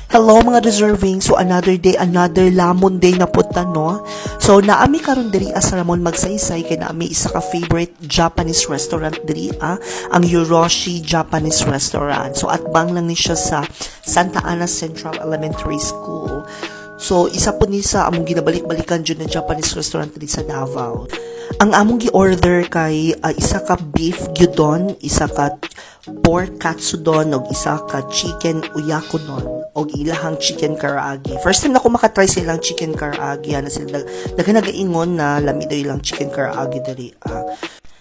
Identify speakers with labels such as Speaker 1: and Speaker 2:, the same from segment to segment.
Speaker 1: Hello mga deserving. So another day, another lamon day na punta, no? So naami karon diri sa Ramon magsaysay kay naami isa ka favorite Japanese restaurant diri ang Yoroshi Japanese Restaurant. So atbang lang ni siya sa Santa Ana Central Elementary School. So isa po ni sa among ginabalik-balikan jud na Japanese restaurant diri sa Davao. Ang among gi-order kay isa ka beef gyudon, isa ka pork katsudon, og isa ka chicken uyakodon, og ilahang chicken karaage. First time na ako makatry sa ilang chicken karaage, na sila nagaingon na lami daw ilang chicken karaage diri.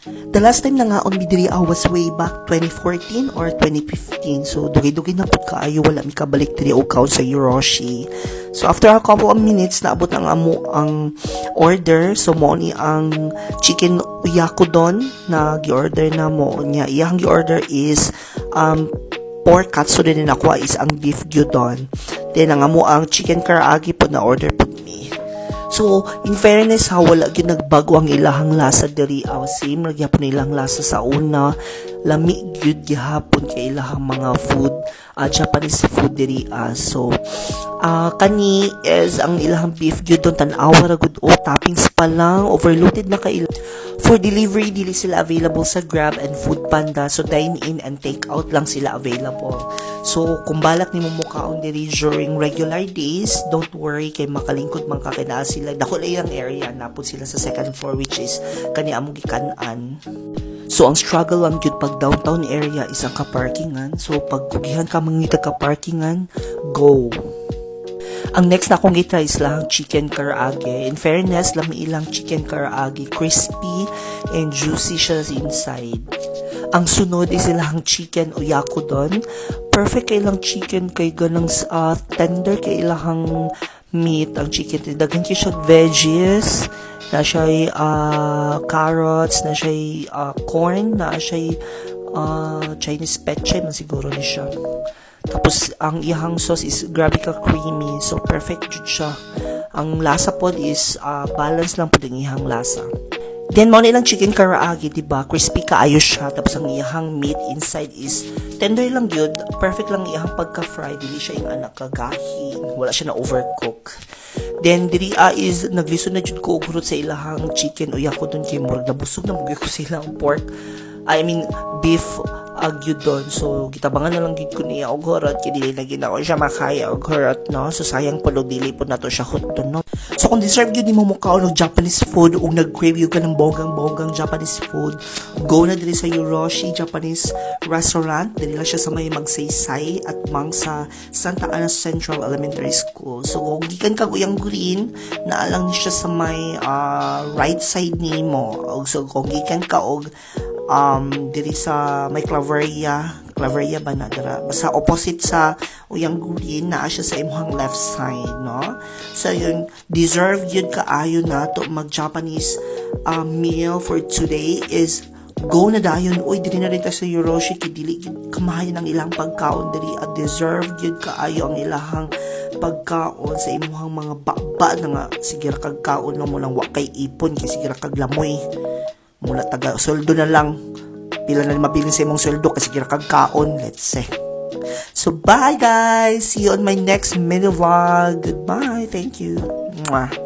Speaker 1: The last time na nga on bidiri was way back 2014 or 2015. So dugay-dugay na pud kaayo wala mi kabalik diri og kaon sa Yoroshi. So after a couple of minutes naabot ang amo ang order. So mo ni ang chicken uyakodon na gi-order na mo niya. Iyang gi-order is pork katsu din na nakuha is ang beef gyudon. Then ang amo ang chicken karaage pud na order pud mi. So, in fairness ha, wala gyud nagbago ang ilahang lasa diri. Same ra gyapon ilang lasa sa una. Lami gyud gihapon kay ilahang mga food, Japanese food diri. So, kani is ang ilahang beef gyud don tan-awa ra gud toppings pa lang, overloaded na kay. For delivery, dili sila available sa Grab and Food Panda. So, dine-in and take-out lang sila available. So, kung balak ni mo mukaon diri during regular days, don't worry kay makalingkod man ka kay naa sila. Dako lang area napod sila sa second floor which is kani among gikan-an. So, ang struggle lang gyud pag downtown area is ang ka-parkingan. So, pag kugihan ka mangita ka-parkingan, go! Ang next na akong gitry is lang chicken karaage. In fairness, lami ilang chicken karaage. Crispy and juicy siya inside. Ang sunod is ilang chicken uyakodon. Perfect kay ilang chicken kay ganang tender kay ilang meat. Ang chicken, dagan kay siya veggies. Na siya carrots, na siya corn, na siya Chinese peche man siguro ni siya. Tapos, ang ihang sauce is grabe ka creamy. So, perfect jud siya. Ang lasa pod is balance lang pod ang ihang lasa. Then, mo nilang chicken karaage, diba? Crispy kaayo siya. Tapos, ang ihang meat inside is tender lang yun. Perfect lang ihang pagka-fry. Dili siya yung anak kagahin. Wala siya na overcook. Then, diri is naglisod na jud ko ugrot sa ilahang chicken. Uya ko dun kay murag nabusog na mugay ko sa ilang pork. Beef gyudon. So, gitabangan na lang gid ko niya og horot kay dili na gid ako siya makaya og horot, no? So, sayang po dili po nato siya hutton, no? So, kung deserve gyud nimo mukaon og Japanese food o nag-crave ka ng bonggang Japanese food, go na diri sa Yoroshi Japanese Restaurant. Dili lang siya sa may magsaysay at mang sa Santa Ana Central Elementary School. So, kung gikan ka Uyang Green, naalang siya sa may right side nimo. So, kung gikan ka og diri sa may Claveria ba na dira basta opposite sa Uyang Green na siya sa imong left side, no? So yun, deserve yun kaayo na to mag Japanese meal for today is go na dayon. Uy, diri na rin ta sa Yoroshi kay dili kamahayan ang ilang pagkaon diri at deserve yun kaayo ang ilahang pagkaon sa imong mga baba na nga sige ra kag kaon na mo lang wa kay ipon kay sige ra kag lamoy mula taga soldo na lang pila na mabiling sa imong soldo kasi kira kag kaon, let's say. So bye guys, see you on my next mini vlog. Goodbye, thank you. Mwah.